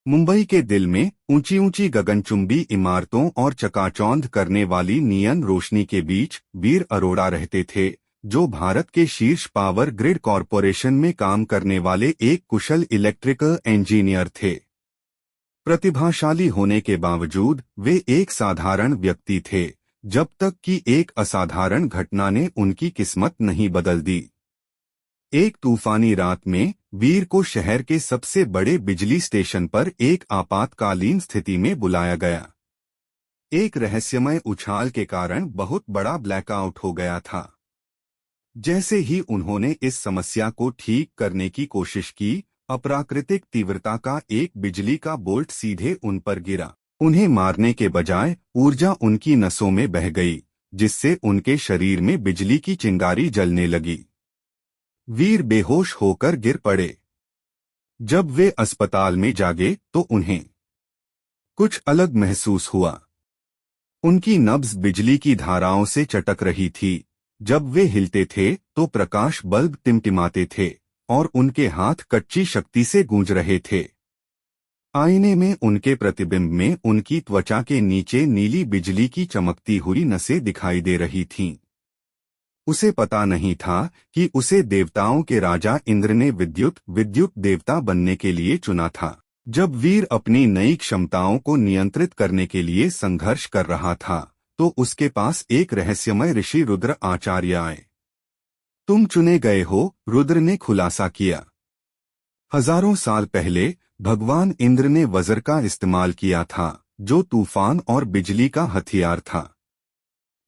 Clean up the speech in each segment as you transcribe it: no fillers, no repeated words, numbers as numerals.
मुंबई के दिल में ऊंची ऊंची गगनचुंबी इमारतों और चकाचौंध करने वाली नियन रोशनी के बीच वीर अरोड़ा रहते थे, जो भारत के शीर्ष पावर ग्रिड कॉरपोरेशन में काम करने वाले एक कुशल इलेक्ट्रिकल इंजीनियर थे। प्रतिभाशाली होने के बावजूद वे एक साधारण व्यक्ति थे, जब तक कि एक असाधारण घटना ने उनकी किस्मत नहीं बदल दी। एक तूफानी रात में वीर को शहर के सबसे बड़े बिजली स्टेशन पर एक आपातकालीन स्थिति में बुलाया गया। एक रहस्यमय उछाल के कारण बहुत बड़ा ब्लैकआउट हो गया था। जैसे ही उन्होंने इस समस्या को ठीक करने की कोशिश की, अप्राकृतिक तीव्रता का एक बिजली का बोल्ट सीधे उन पर गिरा। उन्हें मारने के बजाय ऊर्जा उनकी नसों में बह गई, जिससे उनके शरीर में बिजली की चिंगारी जलने लगी। वीर बेहोश होकर गिर पड़े। जब वे अस्पताल में जागे तो उन्हें कुछ अलग महसूस हुआ। उनकी नब्ज बिजली की धाराओं से चटक रही थी। जब वे हिलते थे तो प्रकाश बल्ब टिमटिमाते थे और उनके हाथ कच्ची शक्ति से गूंज रहे थे। आईने में उनके प्रतिबिंब में उनकी त्वचा के नीचे नीली बिजली की चमकती हुई नसें दिखाई दे रही थीं। उसे पता नहीं था कि उसे देवताओं के राजा इंद्र ने विद्युत देवता बनने के लिए चुना था। जब वीर अपनी नई क्षमताओं को नियंत्रित करने के लिए संघर्ष कर रहा था, तो उसके पास एक रहस्यमय ऋषि रुद्र आचार्य आए। तुम चुने गए हो, रुद्र ने खुलासा किया। हजारों साल पहले भगवान इंद्र ने वज्र का इस्तेमाल किया था, जो तूफान और बिजली का हथियार था।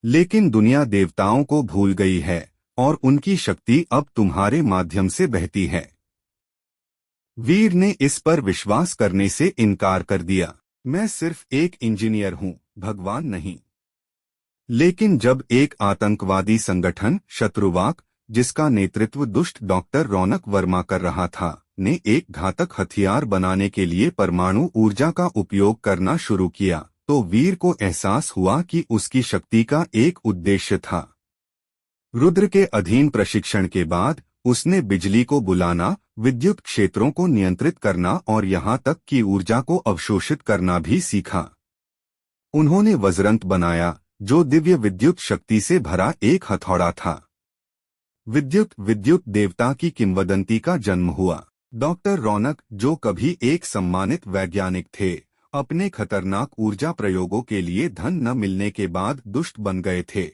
लेकिन दुनिया देवताओं को भूल गई है और उनकी शक्ति अब तुम्हारे माध्यम से बहती है। वीर ने इस पर विश्वास करने से इनकार कर दिया। मैं सिर्फ एक इंजीनियर हूं, भगवान नहीं। लेकिन जब एक आतंकवादी संगठन शत्रुवाक, जिसका नेतृत्व दुष्ट डॉक्टर रौनक वर्मा कर रहा था, ने एक घातक हथियार बनाने के लिए परमाणु ऊर्जा का उपयोग करना शुरू किया, तो वीर को एहसास हुआ कि उसकी शक्ति का एक उद्देश्य था। रुद्र के अधीन प्रशिक्षण के बाद उसने बिजली को बुलाना, विद्युत क्षेत्रों को नियंत्रित करना और यहाँ तक कि ऊर्जा को अवशोषित करना भी सीखा। उन्होंने वज्रंत बनाया, जो दिव्य विद्युत शक्ति से भरा एक हथौड़ा था। विद्युत देवता की किंवदंती का जन्म हुआ। डॉक्टर रौनक, जो कभी एक सम्मानित वैज्ञानिक थे, अपने खतरनाक ऊर्जा प्रयोगों के लिए धन न मिलने के बाद दुष्ट बन गए थे।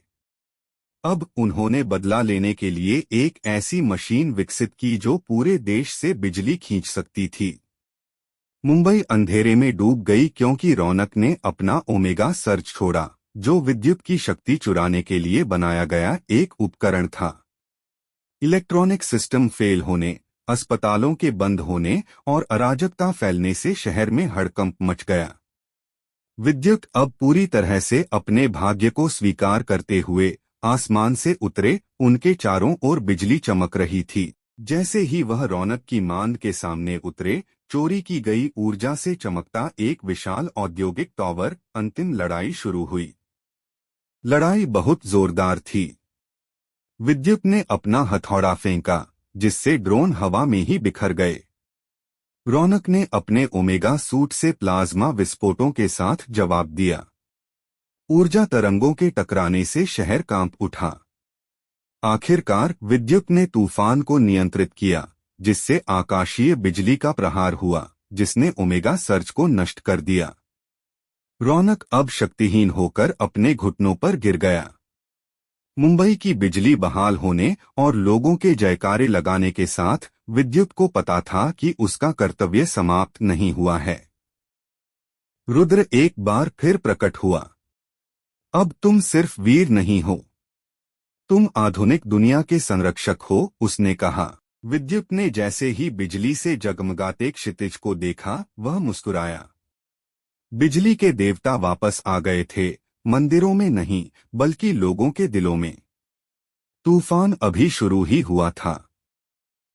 अब उन्होंने बदला लेने के लिए एक ऐसी मशीन विकसित की जो पूरे देश से बिजली खींच सकती थी। मुंबई अंधेरे में डूब गई क्योंकि रौनक ने अपना ओमेगा सर्ज छोड़ा, जो विद्युत की शक्ति चुराने के लिए बनाया गया एक उपकरण था। इलेक्ट्रॉनिक सिस्टम फेल होने, अस्पतालों के बंद होने और अराजकता फैलने से शहर में हड़कंप मच गया। विद्युत अब पूरी तरह से अपने भाग्य को स्वीकार करते हुए आसमान से उतरे। उनके चारों ओर बिजली चमक रही थी। जैसे ही वह रौनक की मांद के सामने उतरे, चोरी की गई ऊर्जा से चमकता एक विशाल औद्योगिक टावर। अंतिम लड़ाई शुरू हुई। लड़ाई बहुत जोरदार थी। विद्युत ने अपना हथौड़ा फेंका, जिससे ड्रोन हवा में ही बिखर गए। रौनक ने अपने ओमेगा सूट से प्लाज्मा विस्फोटों के साथ जवाब दिया। ऊर्जा तरंगों के टकराने से शहर कांप उठा। आखिरकार विद्युत ने तूफान को नियंत्रित किया, जिससे आकाशीय बिजली का प्रहार हुआ, जिसने ओमेगा सर्ज को नष्ट कर दिया। रौनक अब शक्तिहीन होकर अपने घुटनों पर गिर गया। मुंबई की बिजली बहाल होने और लोगों के जयकारे लगाने के साथ विद्युत को पता था कि उसका कर्तव्य समाप्त नहीं हुआ है। रुद्र एक बार फिर प्रकट हुआ। अब तुम सिर्फ वीर नहीं हो, तुम आधुनिक दुनिया के संरक्षक हो, उसने कहा। विद्युत ने जैसे ही बिजली से जगमगाते क्षितिज को देखा, वह मुस्कुराया। बिजली के देवता वापस आ गए थे, मंदिरों में नहीं, बल्कि लोगों के दिलों में। तूफान अभी शुरू ही हुआ था।